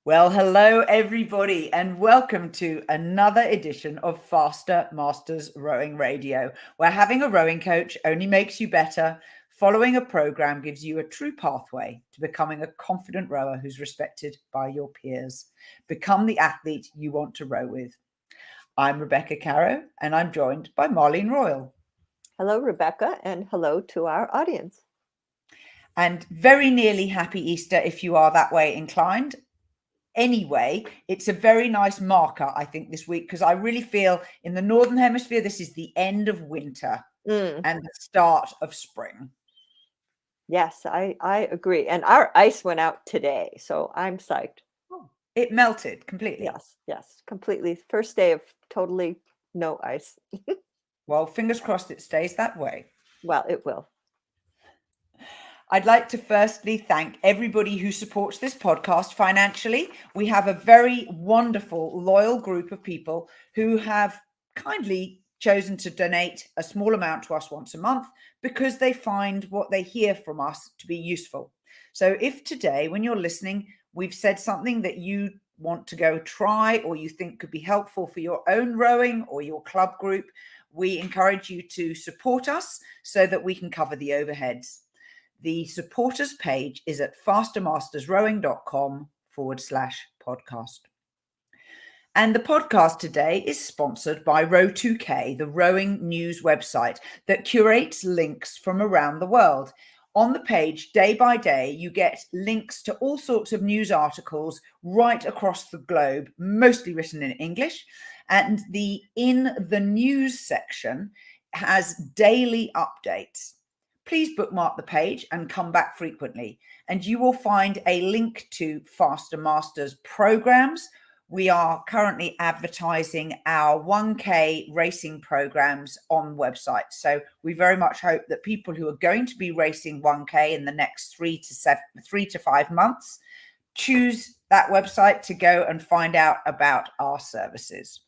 Well, hello everybody, and welcome to another edition of Faster Masters Rowing Radio, where having a rowing coach only makes you better. Following a program gives you a true pathway to becoming a confident rower who's respected by your peers. Become the athlete you want to row with. I'm Rebecca Caroe, and I'm joined by Marlene Royle. Hello, Rebecca, and hello to our audience. And very nearly happy Easter if you are that way inclined. Anyway, it's a very nice marker, I think, this week, because I really feel in the Northern Hemisphere, this is the end of winter and the start of spring. Yes, I agree. And our ice went out today, so I'm psyched. Oh, it melted completely. Yes, completely. First day of totally no ice. Well, fingers crossed it stays that way. Well, it will. I'd like to firstly thank everybody who supports this podcast financially. We have a very wonderful, loyal group of people who have kindly chosen to donate a small amount to us once a month because they find what they hear from us to be useful. So if today, when you're listening, we've said something that you want to go try or you think could be helpful for your own rowing or your club group, we encourage you to support us so that we can cover the overheads. The supporters page is at fastermastersrowing.com/podcast. And the podcast today is sponsored by Row2K, the rowing news website that curates links from around the world. On the page, day by day, you get links to all sorts of news articles right across the globe, mostly written in English. And the In the News section has daily updates. Please bookmark the page and come back frequently. And you will find a link to Faster Masters programs. We are currently advertising our 1K racing programs on the website. So we very much hope that people who are going to be racing 1K in the next 3 to 5 months choose that website to go and find out about our services.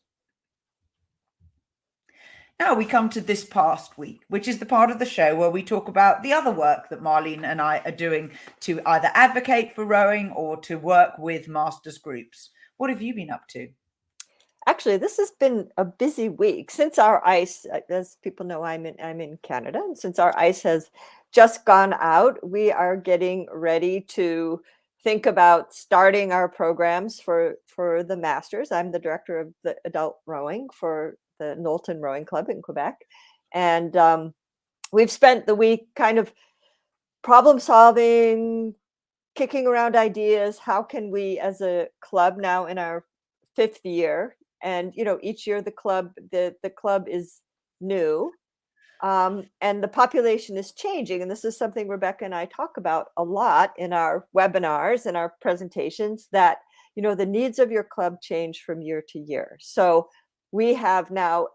Now we come to this past week, which is the part of the show where we talk about the other work that Marlene and I are doing to either advocate for rowing or to work with masters groups. What have you been up to? Actually, this has been a busy week since our ice, as people know, I'm in Canada, and since our ice has just gone out, we are getting ready to think about starting our programs for the masters. I'm the director of the adult rowing for the Knowlton Rowing Club in Quebec. And we've spent the week kind of problem solving, kicking around ideas. How can we, as a club now in our 5th year, and each year the club is new, and the population is changing. And this is something Rebecca and I talk about a lot in our webinars and our presentations, that the needs of your club change from year to year. So we have now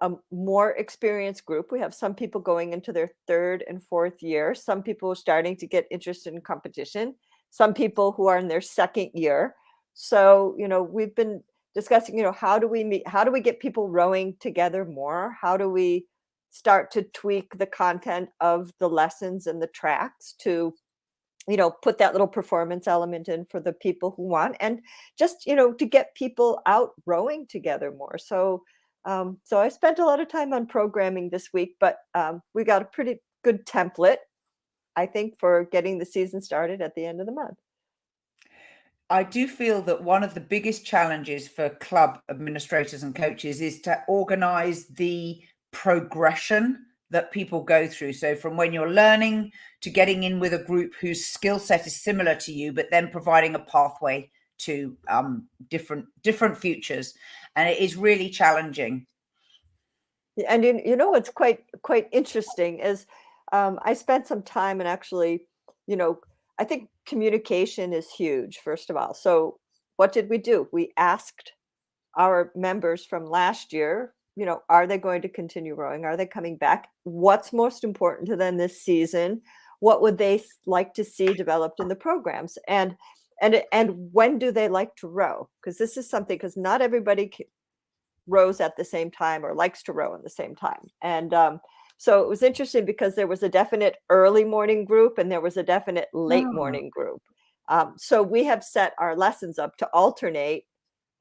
a more experienced group. We have some people going into their 3rd and 4th year, some people starting to get interested in competition, some people who are in their 2nd year. So, we've been discussing, how do we get people rowing together more? How do we start to tweak the content of the lessons and the tracks to put that little performance element in for the people who want, and just, to get people out rowing together more. So I spent a lot of time on programming this week, but we got a pretty good template, I think, for getting the season started at the end of the month. I do feel that one of the biggest challenges for club administrators and coaches is to organize the progression that people go through. So from when you're learning to getting in with a group whose skill set is similar to you, but then providing a pathway to different futures. And it is really challenging. And what's quite interesting is I spent some time, and actually, I think communication is huge, first of all. So what did we do? We asked our members from last year, are they going to continue rowing? Are they coming back? What's most important to them this season? What would they like to see developed in the programs? And when do they like to row? Because this is something, because not everybody rows at the same time or likes to row at the same time. And so it was interesting because there was a definite early morning group and there was a definite late morning group. So we have set our lessons up to alternate.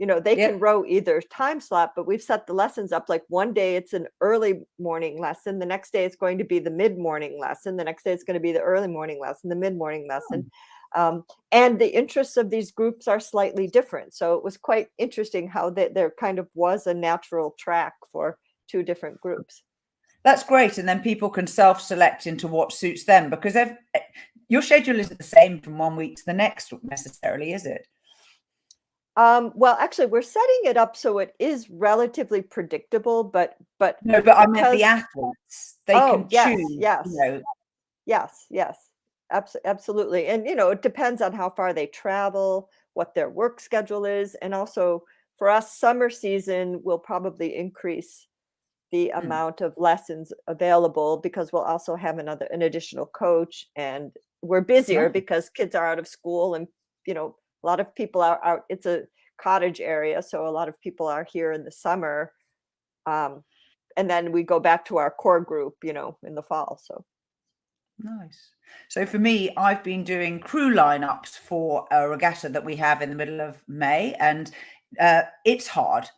They Yep. can row either time slot, but we've set the lessons up like one day it's an early morning lesson. The next day it's going to be the mid-morning lesson. The next day it's going to be the early morning lesson, the mid-morning lesson. And the interests of these groups are slightly different. So it was quite interesting how there kind of was a natural track for two different groups. That's great. And then people can self-select into what suits them, because your schedule isn't the same from one week to the next necessarily, is it? Well, actually, we're setting it up so it is relatively predictable, but no, but I meant the athletes. They can choose. Yes, absolutely. And it depends on how far they travel, what their work schedule is, and also for us, summer season will probably increase the amount of lessons available, because we'll also have an additional coach, and we're busier because kids are out of school, and a lot of people are out. It's a cottage area, so a lot of people are here in the summer, and then we go back to our core group, in the fall. So nice. So for me, I've been doing crew lineups for a regatta that we have in the middle of May, and it's hard.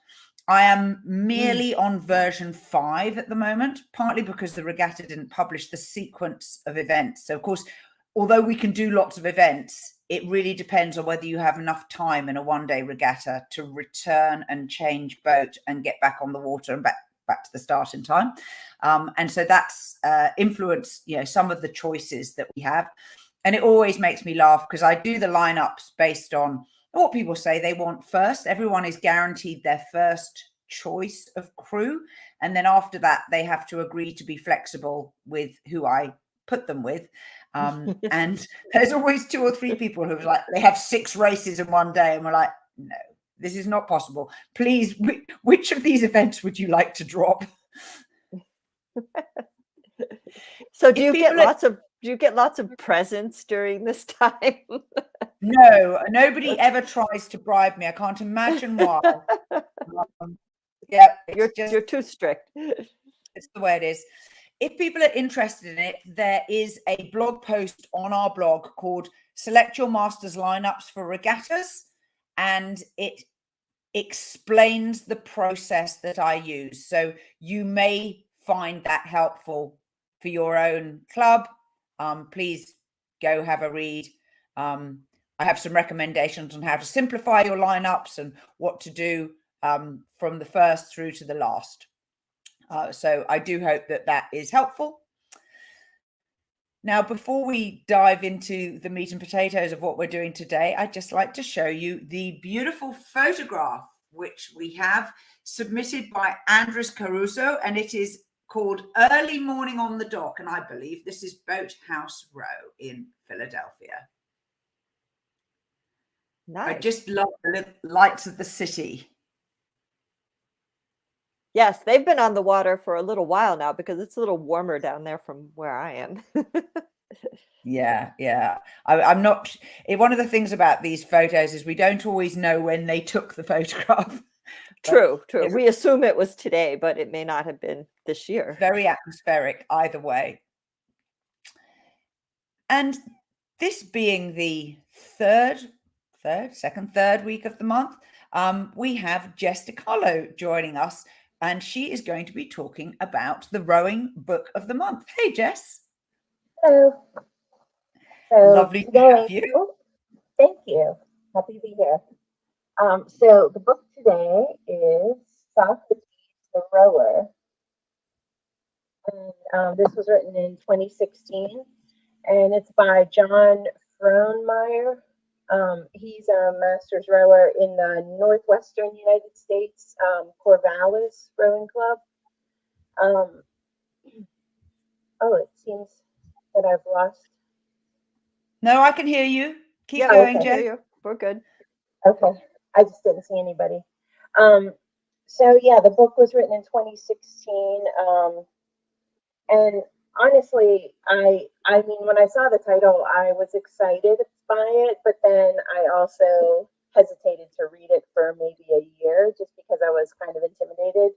I am merely on version 5 at the moment, partly because the regatta didn't publish the sequence of events. So, of course, although we can do lots of events, it really depends on whether you have enough time in a one-day regatta to return and change boat and get back on the water and back to the start in time. And so that's influenced, some of the choices that we have. And it always makes me laugh because I do the lineups based on what people say they want first. Everyone is guaranteed their first choice of crew. And then after that, they have to agree to be flexible with who I put them with. And there's always 2 or 3 people who like, they have 6 races in one day. And we're like, no, this is not possible. Please, which of these events would you like to drop? So do you get lots of presents during this time? No, nobody ever tries to bribe me. I can't imagine why. You're too strict. It's the way it is. If people are interested in it, there is a blog post on our blog called Select Your Masters Lineups for Regattas, and it explains the process that I use. So you may find that helpful for your own club. Please go have a read. I have some recommendations on how to simplify your lineups and what to do from the first through to the last. So I do hope that is helpful. Now, before we dive into the meat and potatoes of what we're doing today, I'd just like to show you the beautiful photograph which we have submitted by Andres Caruso, and it is called Early Morning on the Dock, and I believe this is Boathouse Row in Philadelphia. Nice. I just love the lights of the city. Yes, they've been on the water for a little while now because it's a little warmer down there from where I am. Yeah. I'm not. One of the things about these photos is we don't always know when they took the photograph. True. We assume it was today, but it may not have been this year. Very atmospheric either way. And this being the third week of the month, we have Jess Di Carlo joining us, and she is going to be talking about the rowing book of the month. Hey, Jess. Hello. So lovely to have you. Thank you. Happy to be here. So the book today is Socrates the Rower. And this was written in 2016, and it's by John Frohnmeyer. He's a master's rower in the Northwestern United States, Corvallis Rowing Club. It seems that I've lost. No, I can hear you. Keep going, Jess. We're good. Okay. I just didn't see anybody. So yeah, the book was written in 2016. And honestly, I mean, when I saw the title, I was excited by it, but then I also hesitated to read it for maybe a year just because I was kind of intimidated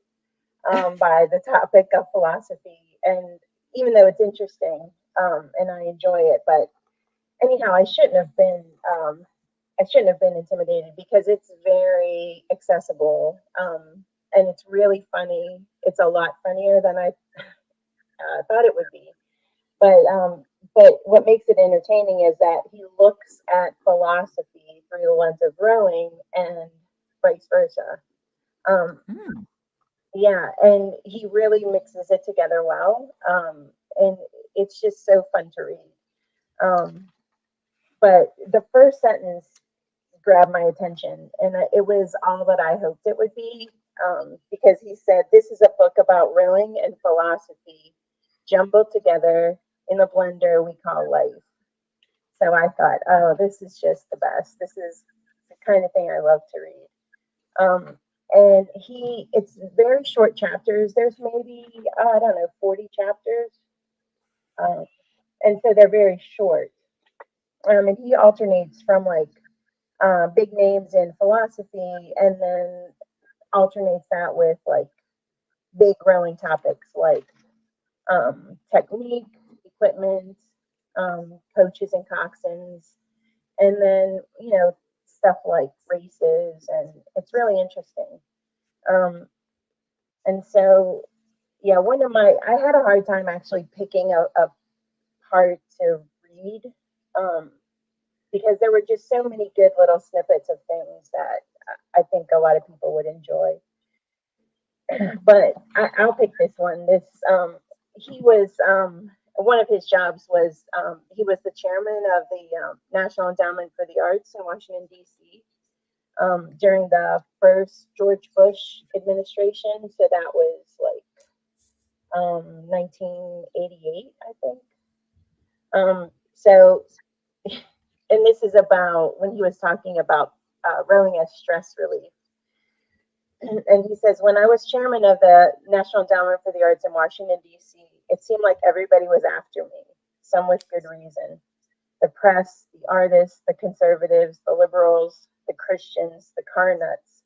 by the topic of philosophy. And even though it's interesting and I enjoy it, but anyhow, I shouldn't have been. I shouldn't have been intimidated because it's very accessible, and it's really funny. It's a lot funnier than I thought it would be. But what makes it entertaining is that he looks at philosophy through the lens of rowing and vice versa. Um, Mm. yeah, and he really mixes it together well, and it's just so fun to read. But the first sentence grabbed my attention, and it was all that I hoped it would be, because he said, "This is a book about rowing and philosophy jumbled together in a blender we call life." So I thought, oh, this is just the best. This is the kind of thing I love to read. And it's very short chapters. There's maybe, I don't know, 40 chapters. Um, and so they're very short. And he alternates from like big names in philosophy, and then alternates that with like big rowing topics like technique, equipment, coaches and coxswains, and then stuff like races, and it's really interesting. Um, and so yeah, I had a hard time actually picking a part to read, um, because there were just so many good little snippets of things that I think a lot of people would enjoy. But I'll pick this one. He was one of his jobs was he was the chairman of the National Endowment for the Arts in Washington D.C. During the first George Bush administration. So that was like 1988, I think. So, and this is about when he was talking about rowing as stress relief. And he says, when I was chairman of the National Endowment for the Arts in Washington, D.C., it seemed like everybody was after me, some with good reason. The press, the artists, the conservatives, the liberals, the Christians, the car nuts.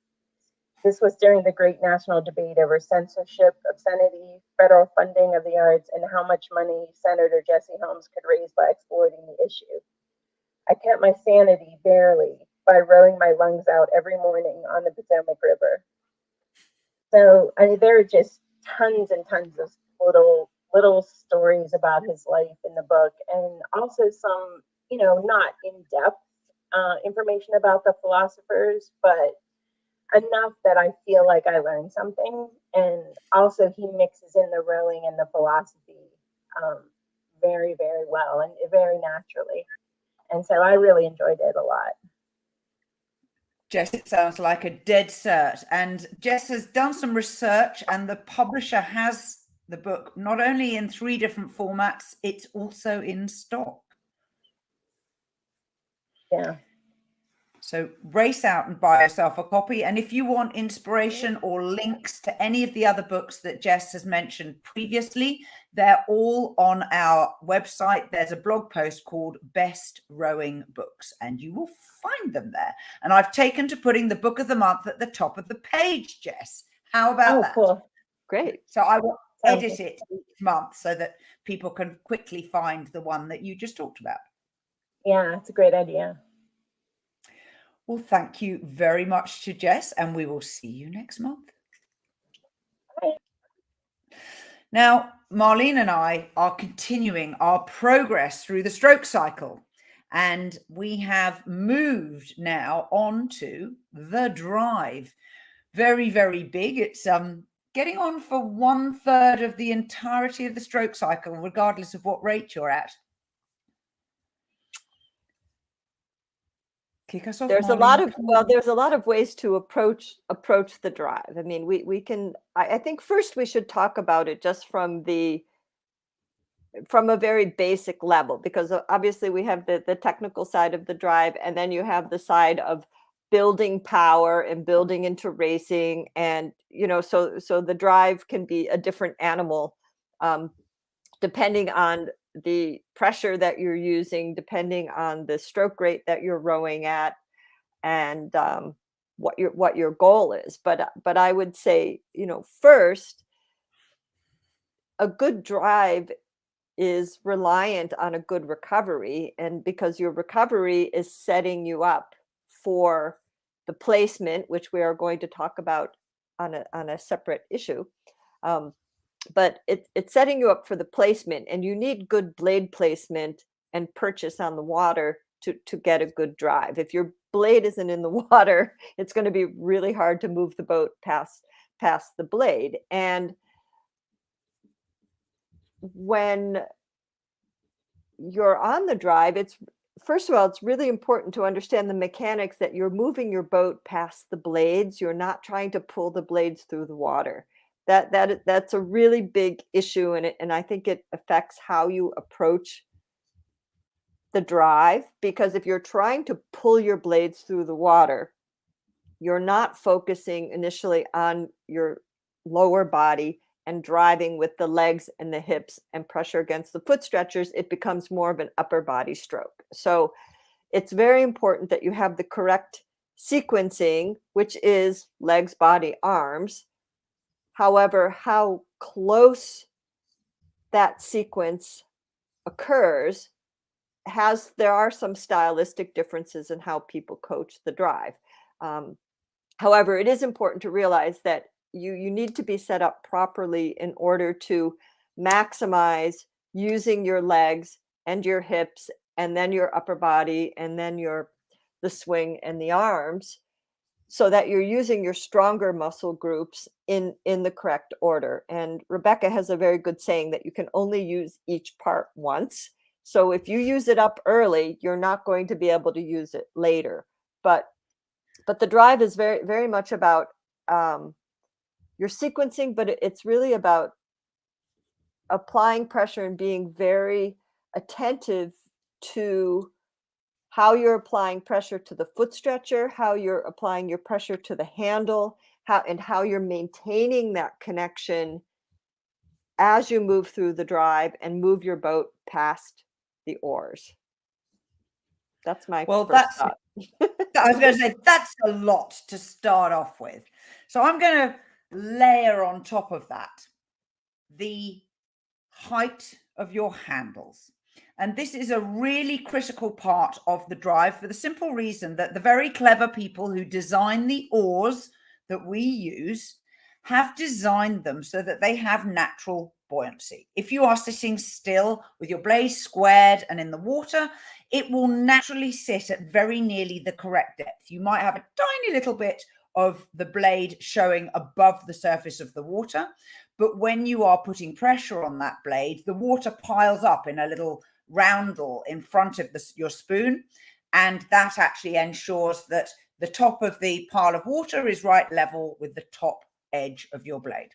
This was during the great national debate over censorship, obscenity, federal funding of the arts, and how much money Senator Jesse Helms could raise by exploiting the issue. I kept my sanity barely by rowing my lungs out every morning on the Potomac River. So I mean, there are just tons and tons of little stories about his life in the book, and also some, not in depth information about the philosophers, but enough that I feel like I learned something. And also, he mixes in the rowing and the philosophy very, very well and very naturally. And so I really enjoyed it a lot. Jess, it sounds like a dead cert. And Jess has done some research, and the publisher has the book not only in 3 different formats, it's also in stock. Yeah. So race out and buy yourself a copy. And if you want inspiration or links to any of the other books that Jess has mentioned previously, they're all on our website. There's a blog post called Best Rowing Books, and you will find them there. And I've taken to putting the book of the month at the top of the page, Jess. How about that? Cool. Great. So I will edit it each month so that people can quickly find the one that you just talked about. Yeah, it's a great idea. Well, thank you very much to Jess, and we will see you next month. Bye. Now, Marlene and I are continuing our progress through the stroke cycle, and we have moved now on to the drive. Very, very big. It's getting on for 1/3 of the entirety of the stroke cycle, regardless of what rate you're at. Kick us off, There's Marlene. there's a lot of ways to approach the drive. I mean, we can, I think first we should talk about it just from a very basic level, because obviously we have the technical side of the drive, and then you have the side of building power and building into racing. And so the drive can be a different animal, depending on the pressure that you're using, depending on the stroke rate that you're rowing at, and what your goal is. But I would say, first, a good drive is reliant on a good recovery, and because your recovery is setting you up for the placement, which we are going to talk about on a separate issue. But it's setting you up for the placement, and you need good blade placement and purchase on the water to get a good drive. If your blade isn't in the water, it's going to be really hard to move the boat past the blade. And when you're on the drive, it's first of all, it's really important to understand the mechanics that you're moving your boat past the blades. You're not trying to pull the blades through the water. That's a really big issue, and I think it affects how you approach the drive, because if you're trying to pull your blades through the water, you're not focusing initially on your lower body and driving with the legs and the hips and pressure against the foot stretchers. It becomes more of an upper body stroke. So it's very important that you have the correct sequencing, which is legs, body, arms. However, how close that sequence occurs there are some stylistic differences in how people coach the drive. However, it is important to realize that you need to be set up properly in order to maximize using your legs and your hips, and then your upper body, and then the swing and the arms, so that you're using your stronger muscle groups in the correct order. And Rebecca has a very good saying that you can only use each part once. So if you use it up early, you're not going to be able to use it later. But the drive is very, very much about your sequencing, but it's really about applying pressure and being very attentive to how you're applying pressure to the foot stretcher, how you're applying your pressure to the handle, how you're maintaining that connection as you move through the drive and move your boat past the oars. That's my first thought. I was going to say, that's a lot to start off with. So I'm going to layer on top of that the height of your handles. And this is a really critical part of the drive, for the simple reason that the very clever people who design the oars that we use have designed them so that they have natural buoyancy. If you are sitting still with your blades squared and in the water, it will naturally sit at very nearly the correct depth. You might have a tiny little bit of the blade showing above the surface of the water, but when you are putting pressure on that blade, the water piles up in a little roundel in front of your spoon, and that actually ensures that the top of the pile of water is right level with the top edge of your blade.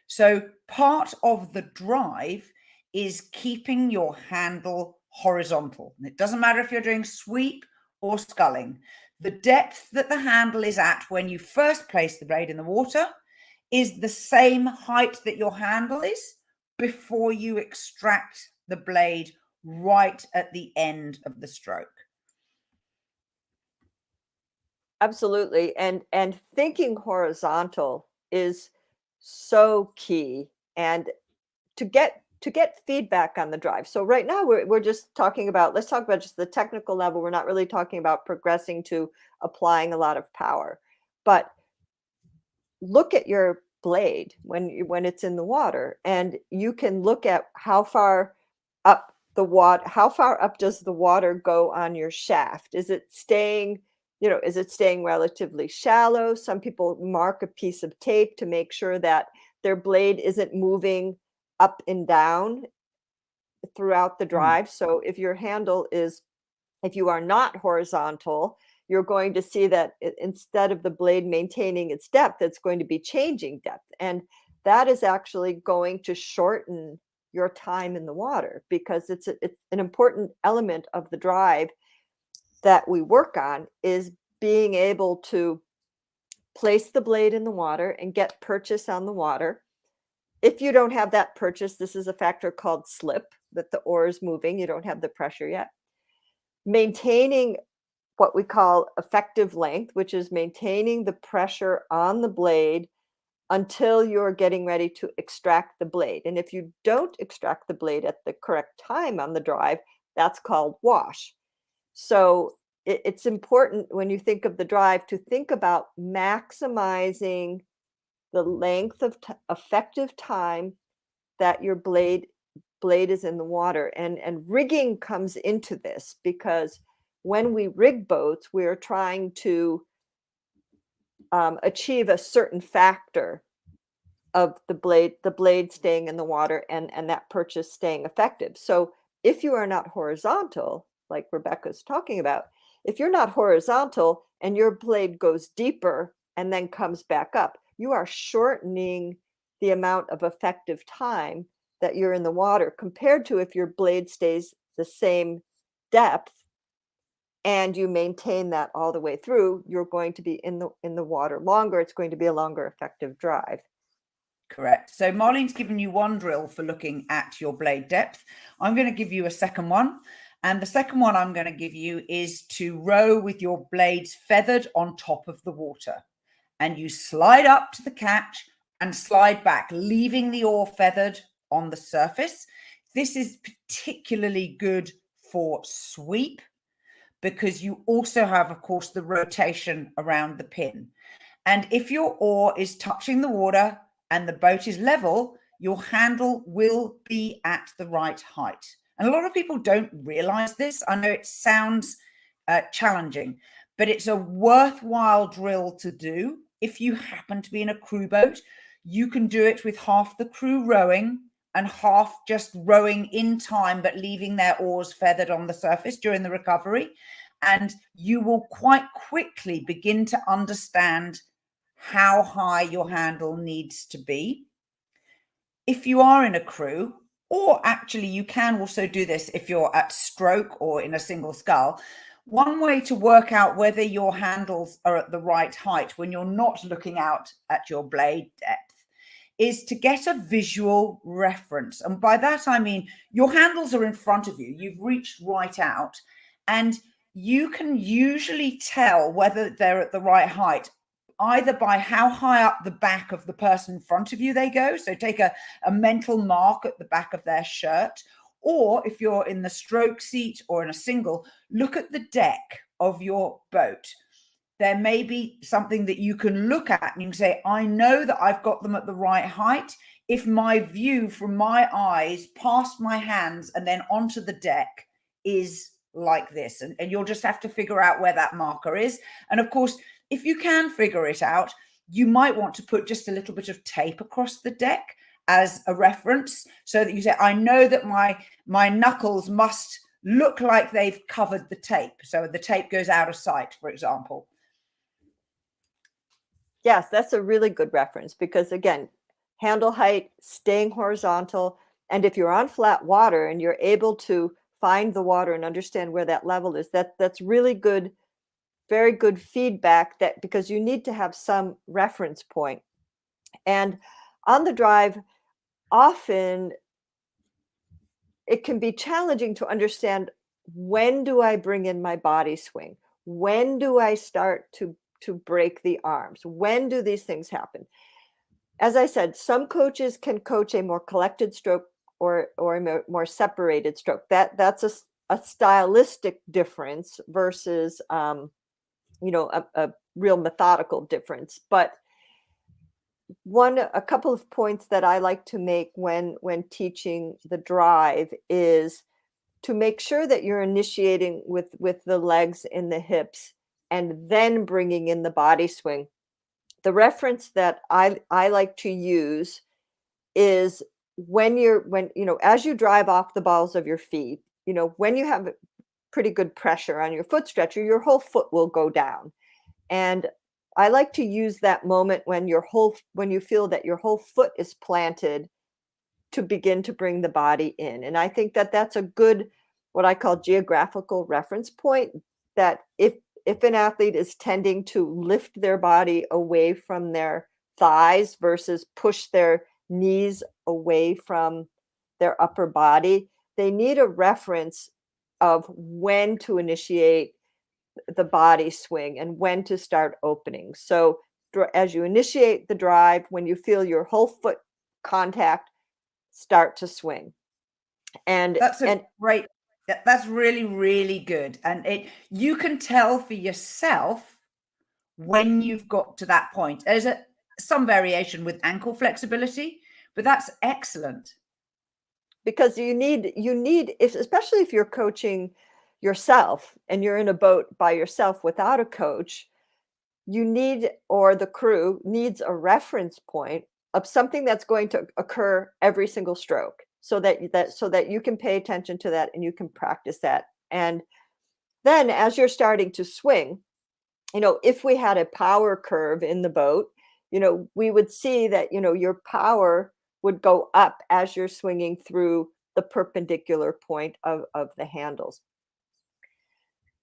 So part of the drive is keeping your handle horizontal. And it doesn't matter if you're doing sweep or sculling. The depth that the handle is at when you first place the blade in the water is the same height that your handle is before you extract the blade right at the end of the stroke. Absolutely. And thinking horizontal is so key, and to get feedback on the drive. So right now we're just talking about, let's talk about just the technical level. We're not really talking about progressing to applying a lot of power, but look at your blade when it's in the water, and you can look at how far up does the water go on your shaft. Is it staying relatively shallow? Some people mark a piece of tape to make sure that their blade isn't moving up and down throughout the drive. So if you are not horizontal, you're going to see that instead of the blade maintaining its depth, it's going to be changing depth. And that is actually going to shorten your time in the water, because it's an important element of the drive that we work on, is being able to place the blade in the water and get purchase on the water. If you don't have that purchase, this is a factor called slip, that the oar is moving, you don't have the pressure yet. Maintaining what we call effective length, which is maintaining the pressure on the blade until you're getting ready to extract the blade. And if you don't extract the blade at the correct time on the drive, that's called wash. So it's important when you think of the drive to think about maximizing the length of effective time that your blade is in the water. And rigging comes into this, because when we rig boats, we're trying to achieve a certain factor of the blade staying in the water, and that purchase staying effective. So if you are not horizontal, like Rebecca's talking about, if you're not horizontal and your blade goes deeper and then comes back up, you are shortening the amount of effective time that you're in the water, compared to if your blade stays the same depth and you maintain that all the way through, you're going to be in the water longer. It's going to be a longer effective drive. Correct. So Marlene's given you one drill for looking at your blade depth. I'm going to give you a second one. And the second one I'm going to give you is to row with your blades feathered on top of the water. And you slide up to the catch and slide back, leaving the oar feathered on the surface. This is particularly good for sweep, because you also have, of course, the rotation around the pin. And if your oar is touching the water and the boat is level, your handle will be at the right height. And a lot of people don't realize this. I know it sounds challenging, but it's a worthwhile drill to do. If you happen to be in a crew boat, you can do it with half the crew rowing and half just rowing in time, but leaving their oars feathered on the surface during the recovery. And you will quite quickly begin to understand how high your handle needs to be. If you are in a crew, or actually you can also do this if you're at stroke or in a single scull, one way to work out whether your handles are at the right height when you're not looking out at your blade depth is to get a visual reference. And by that, I mean, your handles are in front of you. You've reached right out, and you can usually tell whether they're at the right height either by how high up the back of the person in front of you they go. So take a mental mark at the back of their shirt. Or if you're in the stroke seat or in a single, look at the deck of your boat. There may be something that you can look at and you can say, I know that I've got them at the right height if my view from my eyes past my hands and then onto the deck is like this. And you'll just have to figure out where that marker is. And of course, if you can figure it out, you might want to put just a little bit of tape across the deck as a reference, so that you say, I know that my knuckles must look like they've covered the tape. So the tape goes out of sight, for example. Yes, that's a really good reference, because again, handle height, staying horizontal. And if you're on flat water and you're able to find the water and understand where that level is, that's really good, very good feedback, that because you need to have some reference point. And on the drive, often it can be challenging to understand, when do I bring in my body swing? When do I start to break the arms? When do these things happen? As I said, some coaches can coach a more collected stroke or a more separated stroke. That's a stylistic difference versus a real methodical difference. But a couple of points that I like to make when teaching the drive is to make sure that you're initiating with the legs in the hips and then bringing in the body swing. The reference that I like to use is as you drive off the balls of your feet, when you have pretty good pressure on your foot stretcher, your whole foot will go down. And I like to use that moment when you feel that your whole foot is planted, to begin to bring the body in. And I think that that's a good, what I call geographical reference point, that if an athlete is tending to lift their body away from their thighs versus push their knees away from their upper body, they need a reference of when to initiate the body swing and when to start opening. So as you initiate the drive, when you feel your whole foot contact, start to swing. And that's really, really good. And you can tell for yourself when you've got to that point. There's some variation with ankle flexibility, but that's excellent. Because you need, especially if you're coaching yourself and you're in a boat by yourself without a coach, you need, or the crew needs, a reference point of something that's going to occur every single stroke, so that you can pay attention to that and you can practice that. And then as you're starting to swing, if we had a power curve in the boat, we would see that, your power would go up as you're swinging through the perpendicular point of the handles.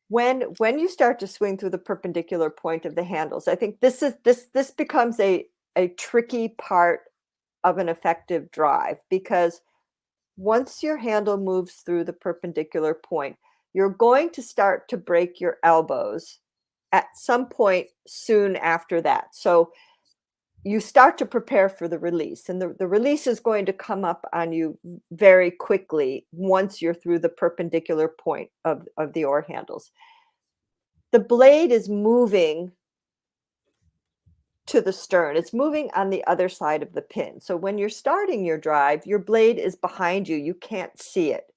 When you start to swing through the perpendicular point of the handles, I think this becomes a tricky part of an effective drive, because once your handle moves through the perpendicular point, you're going to start to break your elbows at some point soon after that. So you start to prepare for the release, and the release is going to come up on you very quickly once you're through the perpendicular point of the oar handles. The blade is moving to the stern. It's moving on the other side of the pin. So when you're starting your drive, your blade is behind you. You can't see it.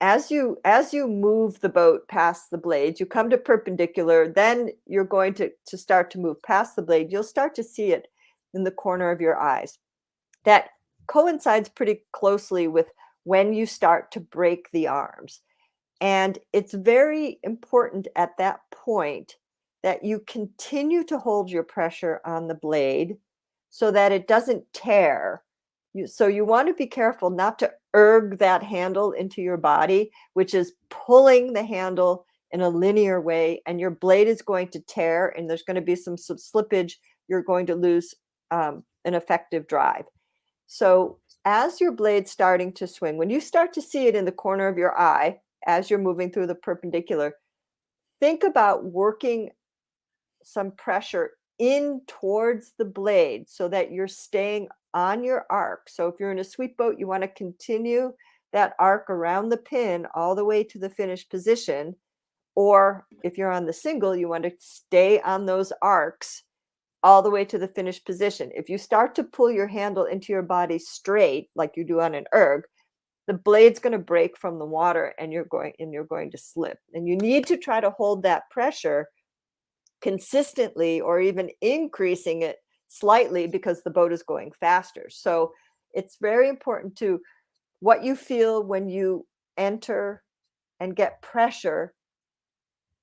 As you move the boat past the blades, you come to perpendicular, then you're going to start to move past the blade. You'll start to see it in the corner of your eyes. That coincides pretty closely with when you start to break the arms. And it's very important at that point that you continue to hold your pressure on the blade so that it doesn't tear. So you want to be careful not to erg that handle into your body, which is pulling the handle in a linear way, and your blade is going to tear, and there's going to be some slippage. You're going to lose an effective drive. So as your blade's starting to swing, when you start to see it in the corner of your eye, as you're moving through the perpendicular, think about working some pressure in towards the blade so that you're staying on your arc. So if you're in a sweep boat, you want to continue that arc around the pin all the way to the finished position. Or if you're on the single, you want to stay on those arcs all the way to the finished position. If you start to pull your handle into your body straight, like you do on an erg, the blade's going to break from the water, and you're going to slip. And you need to try to hold that pressure consistently, or even increasing it slightly, because the boat is going faster. So it's very important to what you feel when you enter and get pressure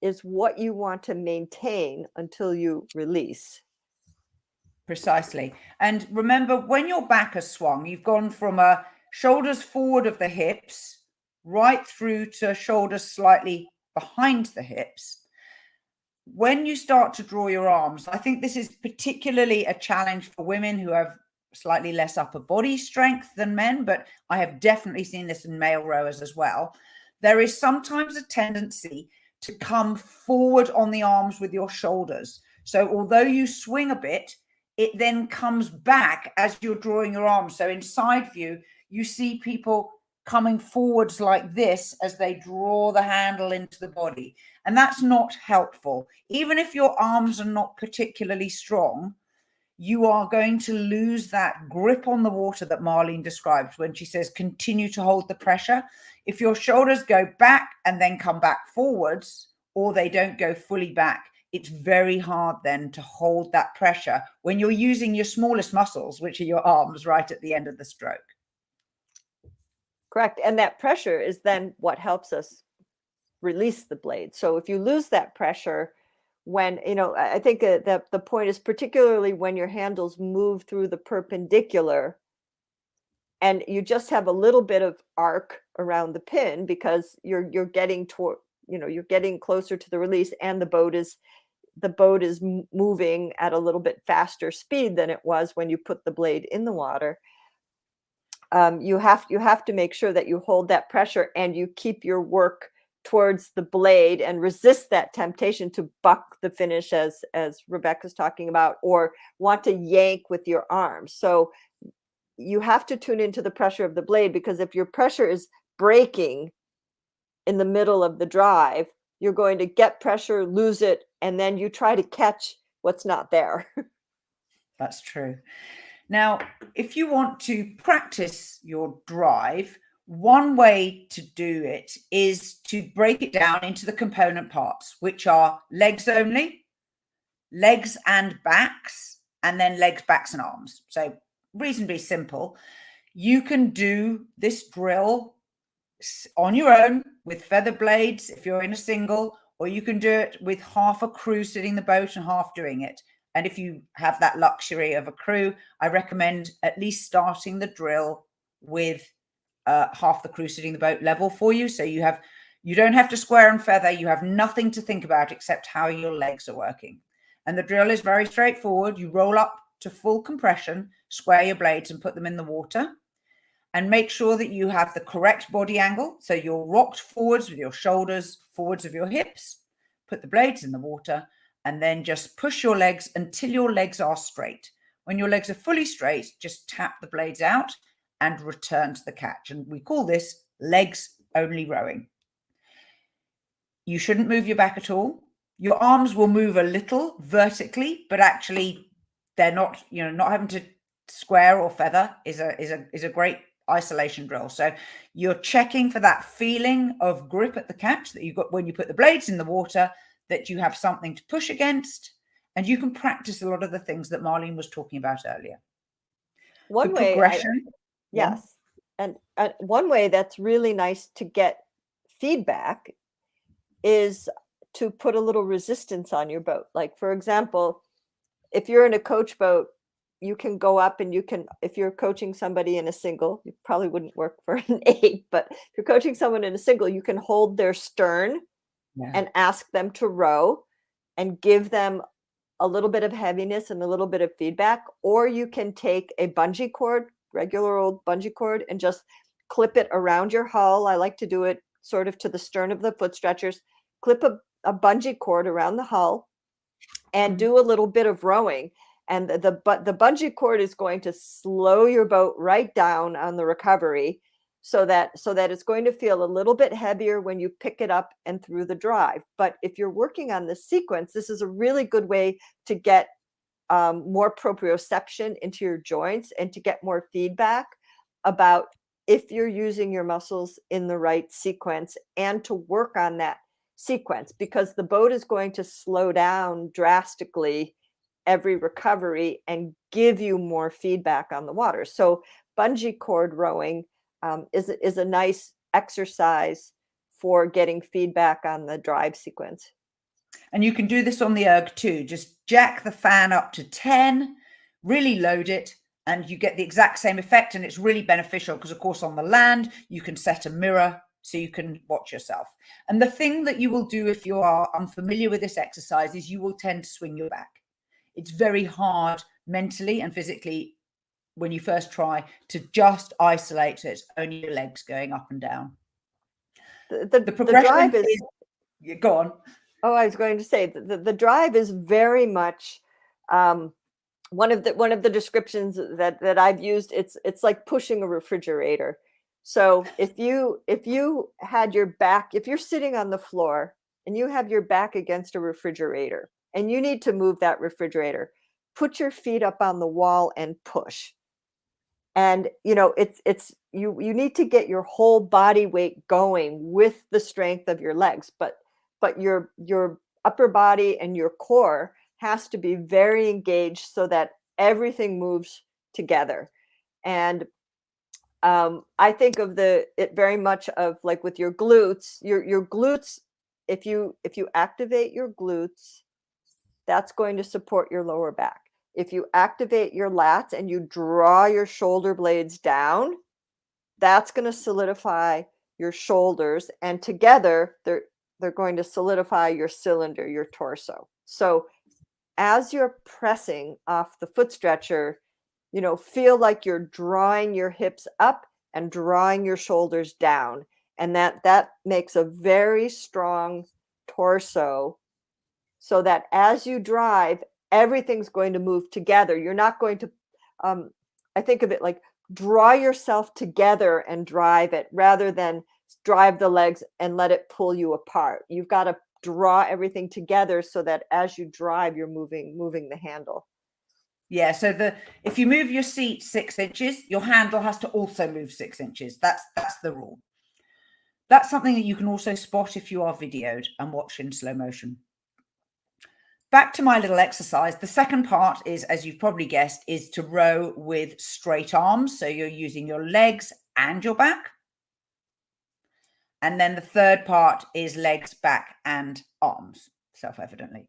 is what you want to maintain until you release. Precisely. And remember, when your back has swung, you've gone from a shoulders forward of the hips right through to shoulders slightly behind the hips. When you start to draw your arms, I think this is particularly a challenge for women who have slightly less upper body strength than men, but I have definitely seen this in male rowers as well. There is sometimes a tendency to come forward on the arms with your shoulders. So although you swing a bit, it then comes back as you're drawing your arms. So in side view, you see people coming forwards like this as they draw the handle into the body. And that's not helpful. Even if your arms are not particularly strong, you are going to lose that grip on the water that Marlene describes when she says, continue to hold the pressure. If your shoulders go back and then come back forwards, or they don't go fully back, it's very hard then to hold that pressure when you're using your smallest muscles, which are your arms, right at the end of the stroke. Correct. And that pressure is then what helps us release the blade. So if you lose that pressure, when, I think that the point is particularly when your handles move through the perpendicular and you just have a little bit of arc around the pin because you're getting toward, you're getting closer to the release, and the boat is moving at a little bit faster speed than it was when you put the blade in the water. You have to make sure that you hold that pressure and you keep your work towards the blade and resist that temptation to buck the finish, as Rebecca's talking about, or want to yank with your arms. So you have to tune into the pressure of the blade, because if your pressure is breaking in the middle of the drive, you're going to get pressure, lose it, and then you try to catch what's not there. That's true. Now, if you want to practice your drive, one way to do it is to break it down into the component parts, which are legs only, legs and backs, and then legs, backs, and arms. So reasonably simple. You can do this drill on your own with feather blades if you're in a single, or you can do it with half a crew sitting the boat and half doing it. And if you have that luxury of a crew, I recommend at least starting the drill with half the crew sitting the boat level for you. So you don't have to square and feather. You have nothing to think about except how your legs are working. And the drill is very straightforward. You roll up to full compression, square your blades and put them in the water. And make sure that you have the correct body angle. So you're rocked forwards with your shoulders forwards of your hips. Put the blades in the water and then just push your legs until your legs are straight. When your legs are fully straight, just tap the blades out and return to the catch. And we call this legs only rowing. You shouldn't move your back at all. Your arms will move a little vertically, but actually they're not, not having to square or feather is a great isolation drill. So you're checking for that feeling of grip at the catch that you've got when you put the blades in the water, that you have something to push against, and you can practice a lot of the things that Marlene was talking about earlier. One the way, progression. yes, and one way that's really nice to get feedback is to put a little resistance on your boat. Like, for example, if you're in a coach boat, you can go up and if you're coaching somebody in a single, it probably wouldn't work for an 8, but if you're coaching someone in a single, you can hold their stern and ask them to row and give them a little bit of heaviness and a little bit of feedback. Or you can take a bungee cord, regular old bungee cord, and just clip it around your hull. I like to do it sort of to the stern of the footstretchers. Clip a bungee cord around the hull and do a little bit of rowing. And the bungee cord is going to slow your boat right down on the recovery, so that it's going to feel a little bit heavier when you pick it up and through the drive. But if you're working on the sequence, this is a really good way to get more proprioception into your joints and to get more feedback about if you're using your muscles in the right sequence, and to work on that sequence, because the boat is going to slow down drastically every recovery and give you more feedback on the water. So bungee cord rowing is a nice exercise for getting feedback on the drive sequence. And you can do this on the erg too. Just jack the fan up to 10, really load it, and you get the exact same effect. And it's really beneficial because, of course, on the land, you can set a mirror so you can watch yourself. And the thing that you will do if you are unfamiliar with this exercise is you will tend to swing your back. It's very hard mentally and physically when you first try to just isolate it, only your legs going up and down. The drive is go on. Oh, I was going to say the drive is very much one of the descriptions that I've used. It's like pushing a refrigerator. So if you had your back, if you're sitting on the floor and you have your back against a refrigerator and you need to move that refrigerator, put your feet up on the wall and push. And it's you need to get your whole body weight going with the strength of your legs, but your upper body and your core has to be very engaged so that everything moves together. And I think of it very much of like with your glutes, your glutes. If you activate your glutes, that's going to support your lower back. If you activate your lats and you draw your shoulder blades down, that's going to solidify your shoulders, and together they're going to solidify your cylinder, your torso. So as you're pressing off the foot stretcher, feel like you're drawing your hips up and drawing your shoulders down. And that makes a very strong torso, so that as you drive, everything's going to move together. You're not going to, I think of it like draw yourself together and drive it, rather than drive the legs and let it pull you apart. You've got to draw everything together so that as you drive, you're moving the handle. Yeah, so if you move your seat 6 inches, your handle has to also move 6 inches. That's the rule. That's something that you can also spot if you are videoed and watch in slow motion. Back to my little exercise. The second part is, as you've probably guessed, is to row with straight arms. So you're using your legs and your back. And then the third part is legs, back, and arms, self-evidently.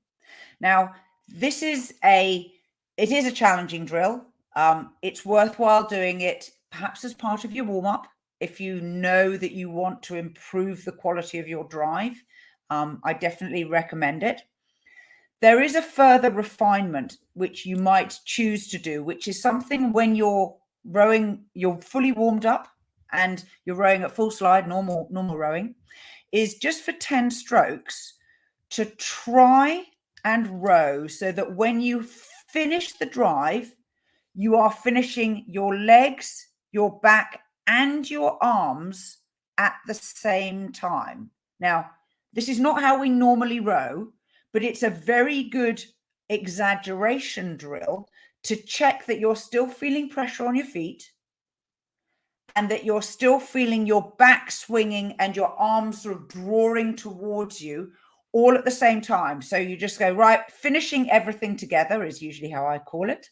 Now, it is a challenging drill. It's worthwhile doing it perhaps as part of your warm-up. If you know that you want to improve the quality of your drive, I definitely recommend it. There is a further refinement which you might choose to do, which is something when you're rowing, you're fully warmed up and you're rowing at full slide, normal rowing, is just for 10 strokes to try and row so that when you finish the drive, you are finishing your legs, your back, and your arms at the same time. Now, this is not how we normally row, but it's a very good exaggeration drill to check that you're still feeling pressure on your feet and that you're still feeling your back swinging and your arms sort of drawing towards you all at the same time. So you just go, right, finishing everything together is usually how I call it.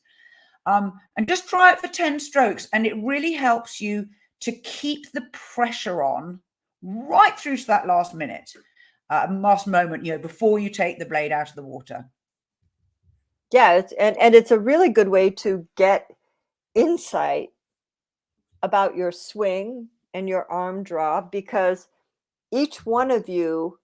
And just try it for 10 strokes. And it really helps you to keep the pressure on right through to that last minute, last moment, before you take the blade out of the water. Yeah, and it's a really good way to get insight about your swing and your arm draw, because each one of you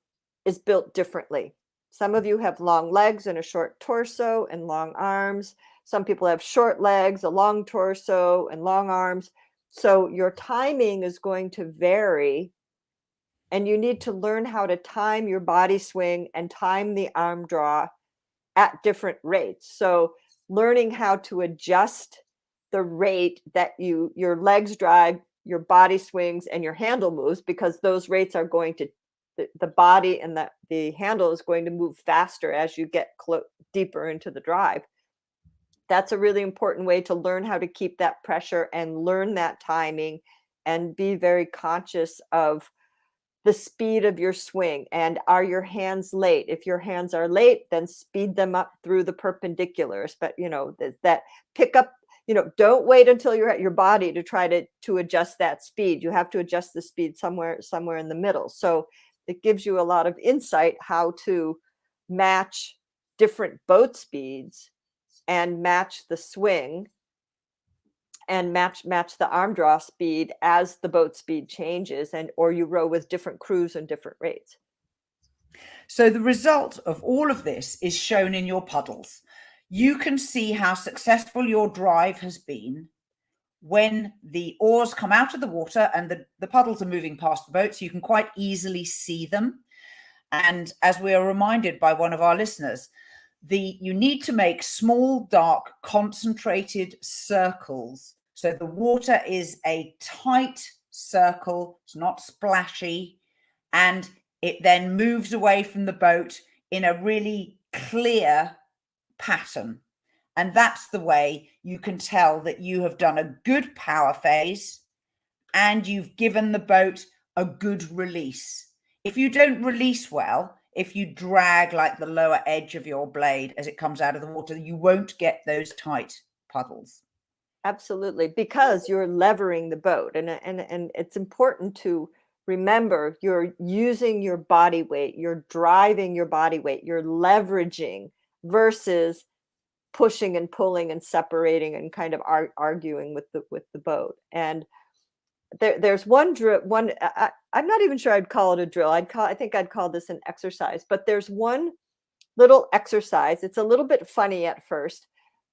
is built differently. Some of you have long legs and a short torso and long arms. Some people have short legs, a long torso, and long arms. So your timing is going to vary, and you need to learn how to time your body swing and time the arm draw at different rates. So learning how to adjust the rate that your legs drive, your body swings, and your handle moves, because those rates are going to, the body and the handle is going to move faster as you get deeper into the drive. That's a really important way to learn how to keep that pressure and learn that timing and be very conscious of the speed of your swing. And are your hands late? If your hands are late, then speed them up through the perpendiculars. But, that pick up, don't wait until you're at your body to try to adjust that speed. You have to adjust the speed somewhere in the middle. So it gives you a lot of insight how to match different boat speeds and match the swing and match the arm draw speed as the boat speed changes, or you row with different crews and different rates. So the result of all of this is shown in your puddles. You can see how successful your drive has been when the oars come out of the water and the puddles are moving past the boat, so you can quite easily see them. And as we are reminded by one of our listeners, you need to make small, dark, concentrated circles. So the water is a tight circle, it's not splashy, and it then moves away from the boat in a really clear pattern. And that's the way you can tell that you have done a good power phase and you've given the boat a good release. If you don't release well, if you drag like the lower edge of your blade as it comes out of the water, you won't get those tight puddles. Absolutely, because you're levering the boat, and it's important to remember you're using your body weight, you're driving your body weight, you're leveraging versus pushing and pulling and separating and kind of arguing with the boat. And there's one drill. I'm not even sure I'd call it a drill. I think I'd call this an exercise. But there's one little exercise. It's a little bit funny at first,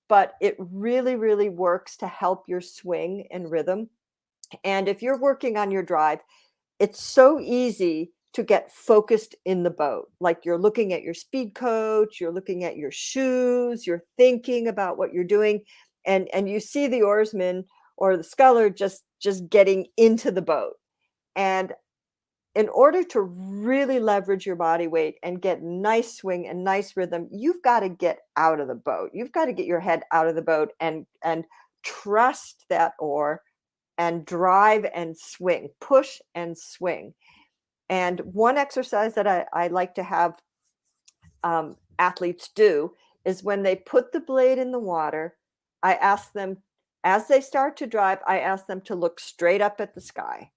but it really, really works to help your swing and rhythm. And if you're working on your drive, it's so easy to get focused in the boat. Like you're looking at your speed coach, you're looking at your shoes, you're thinking about what you're doing, and you see the oarsman or the sculler just getting into the boat. And in order to really leverage your body weight and get nice swing and nice rhythm, you've got to get out of the boat. You've got to get your head out of the boat and trust that oar and drive and swing, push and swing. And one exercise that I like to have athletes do is when they put the blade in the water, I ask them, as they start to drive, I ask them to look straight up at the sky.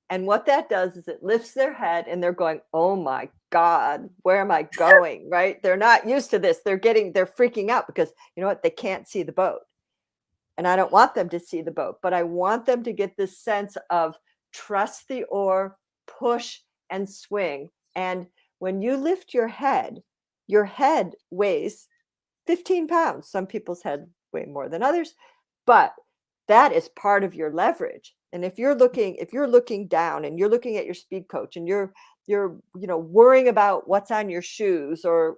And what that does is it lifts their head and they're going, oh my God, where am I going? Right? They're not used to this. They're freaking out because you know what? They can't see the boat. And I don't want them to see the boat, but I want them to get this sense of trust the oar, push and swing. And when you lift your head weighs 15 pounds. Some people's head weigh more than others, but that is part of your leverage. And if you're looking down and you're looking at your speed coach and you're worrying about what's on your shoes or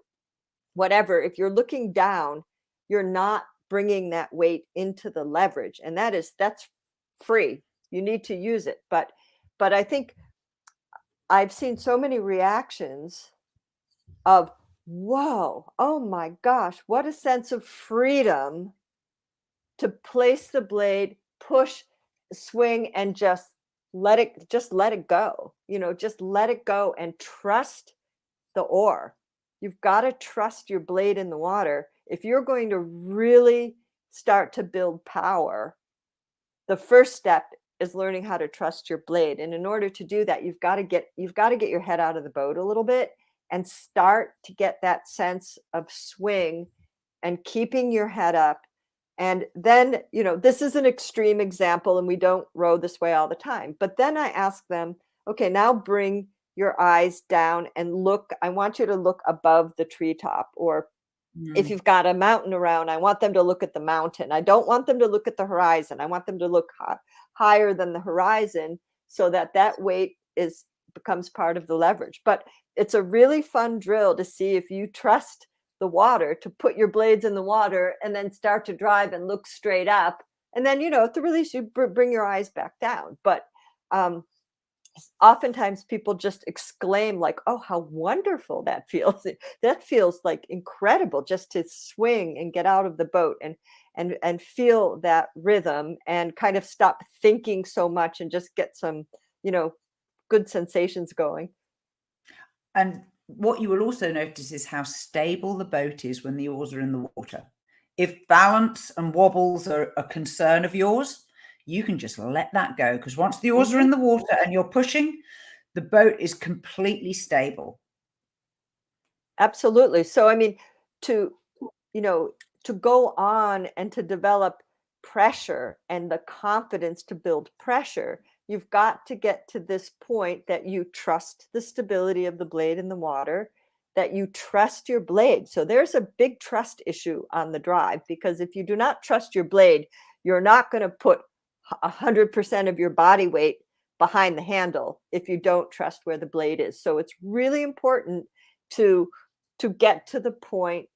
whatever, if you're looking down, you're not bringing that weight into the leverage, and that's free. You need to use it, but I think I've seen so many reactions of, whoa, oh my gosh, what a sense of freedom to place the blade, push, swing, and just let it go. Just let it go and trust the oar. You've got to trust your blade in the water. If you're going to really start to build power, the first step is learning how to trust your blade. And in order to do that, you've got to get your head out of the boat a little bit and start to get that sense of swing and keeping your head up. And then, this is an extreme example and we don't row this way all the time. But then I ask them, okay, now bring your eyes down and look. I want you to look above the treetop, or if you've got a mountain around, I want them to look at the mountain. I don't want them to look at the horizon. I want them to look higher than the horizon so that weight becomes part of the leverage. But it's a really fun drill to see if you trust the water to put your blades in the water and then start to drive and look straight up. And then, at the release, you bring your eyes back down. But oftentimes people just exclaim like, oh, how wonderful that feels. That feels like incredible, just to swing and get out of the boat and feel that rhythm and kind of stop thinking so much and just get some, good sensations going. And what you will also notice is how stable the boat is when the oars are in the water. If balance and wobbles are a concern of yours, you can just let that go, because once the oars are in the water and you're pushing, the boat is completely stable. Absolutely. So, I mean, to go on and to develop pressure and the confidence to build pressure, you've got to get to this point that you trust the stability of the blade in the water, that you trust your blade. So there's a big trust issue on the drive, because if you do not trust your blade, you're not going to put 100% of your body weight behind the handle if you don't trust where the blade is. So it's really important to get to the point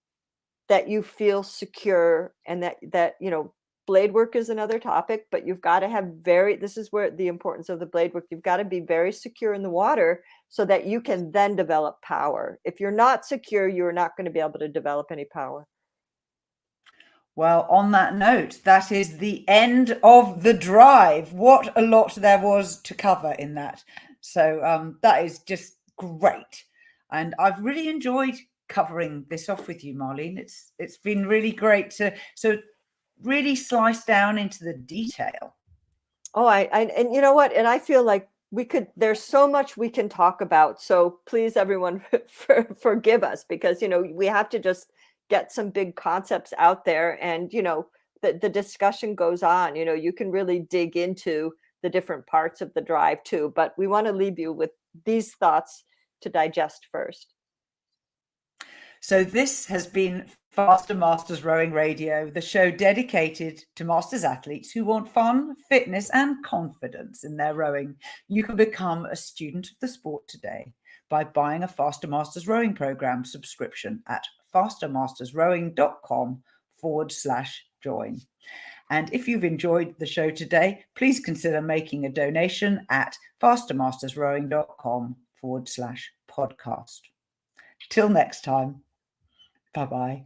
that you feel secure, and that blade work is another topic, but you've got to have this is where the importance of the blade work. You've got to be very secure in the water so that you can then develop power. If you're not secure, you're not going to be able to develop any power. Well, on that note, that is the end of the drive. What a lot there was to cover in that. So that is just great. And I've really enjoyed covering this off with you, Marlene. It's been really great to really slice down into the detail. Oh, and you know what? And I feel like there's so much we can talk about. So please, everyone, forgive us, because, we have to just get some big concepts out there, and, the discussion goes on. You can really dig into the different parts of the drive too, but we want to leave you with these thoughts to digest first. So this has been Faster Masters Rowing Radio, the show dedicated to masters athletes who want fun, fitness, and confidence in their rowing. You can become a student of the sport today by buying a Faster Masters Rowing Program subscription at fastermastersrowing.com/join. And if you've enjoyed the show today, please consider making a donation at fastermastersrowing.com/podcast. Till next time, bye-bye.